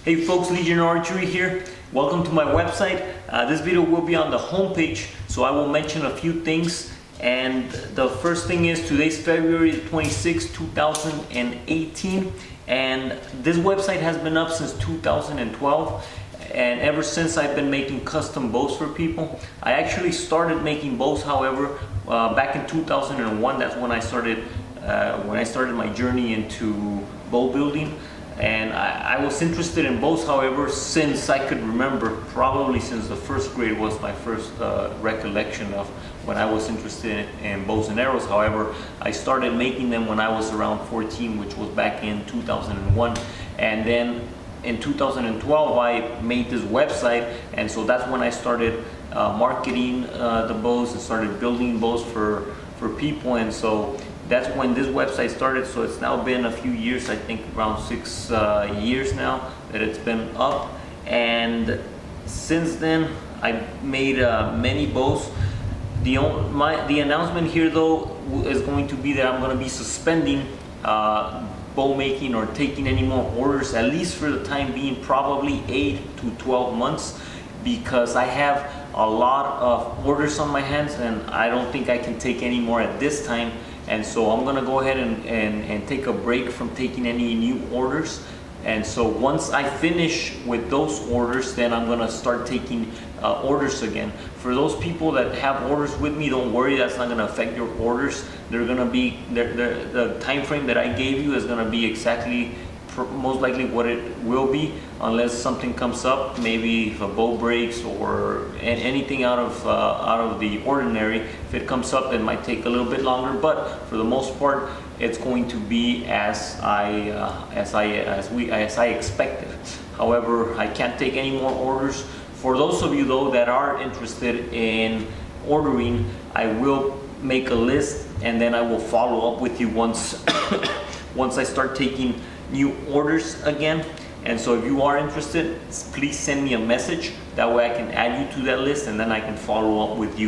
Hey folks, Legionnaire Archery here. Welcome to my website. This video will be on the home page, so I will mention a few things. And the first thing is today's February 26, 2018, and this website has been up since 2012. And ever since I've been making custom bows for people. I actually started making bows, however, back in 2001. That's when I started my journey into bow building. And I was interested in bows, however, since I could remember, probably since the first grade was my first recollection of when I was interested in bows and arrows. However, I started making them when I was around 14, which was back in 2001. And then in 2012, I made this website, and so that's when I started marketing the bows and started building bows for people. And so that's when this website started. So it's now been a few years, I think around 6 years now that it's been up. And since then, I've made many bows. The announcement here though is going to be that I'm going to be suspending bow making or taking any more orders, at least for the time being, probably 8 to 12 months, because I have a lot of orders on my hands and I don't think I can take any more at this time. And so I'm gonna go ahead and take a break from taking any new orders. And so once I finish with those orders, then I'm gonna start taking orders again. For those people that have orders with me, don't worry, that's not gonna affect your orders. They're gonna be, the time frame that I gave you is gonna be exactly, most likely what it will be, unless something comes up, maybe if a bow breaks or anything out of the ordinary. If it comes up, it might take a little bit longer, but for the most part, it's going to be as I expected. However, I can't take any more orders. For those of you though that are interested in ordering, I will make a list and then I will follow up with you once once I start taking new orders again. And so if you are interested, please send me a message. That way I can add you to that list and then I can follow up with you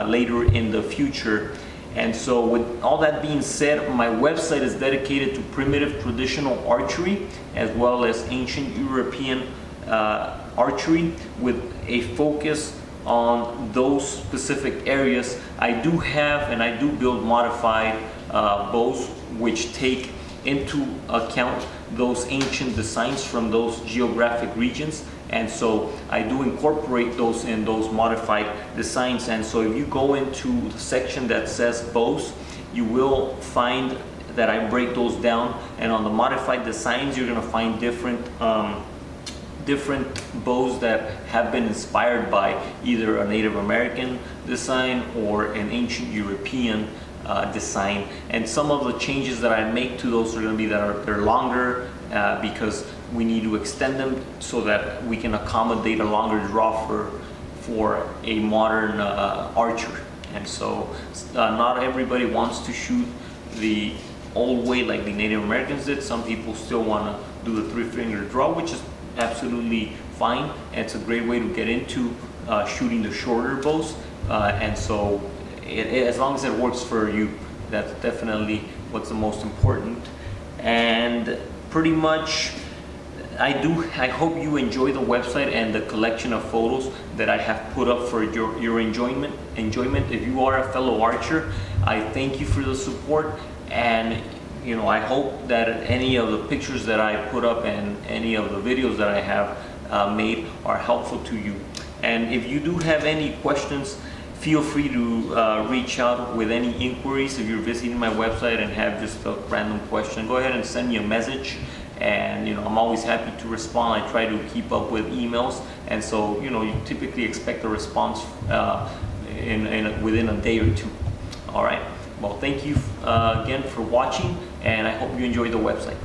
later in the future. And so with all that being said, my website is dedicated to primitive traditional archery as well as ancient European archery, with a focus on those specific areas. I do have and I do build modified bows which take into account those ancient designs from those geographic regions, and so I do incorporate those in those modified designs. And so if you go into the section that says bows, you will find that I break those down, and on the modified designs you're going to find different bows that have been inspired by either a Native American design or an ancient European design. And some of the changes that I make to those are going to be that they're longer because we need to extend them so that we can accommodate a longer draw for a modern archer. And so not everybody wants to shoot the old way like the Native Americans did. Some people still want to do the 3-finger draw, which is absolutely fine. And it's a great way to get into shooting the shorter bows. And so as long as it works for you, that's definitely what's the most important. And pretty much I hope you enjoy the website and the collection of photos that I have put up for your enjoyment. If you are a fellow archer, I thank you for the support, and you know, I hope that any of the pictures that I put up and any of the videos that I have made are helpful to you. And if you do have any questions, feel free to reach out with any inquiries. If you're visiting my website and have just a random question, go ahead and send me a message, and you know, I'm always happy to respond. I try to keep up with emails, and so you know, you typically expect a response within a day or two. All right, well, thank you again for watching, and I hope you enjoy the website.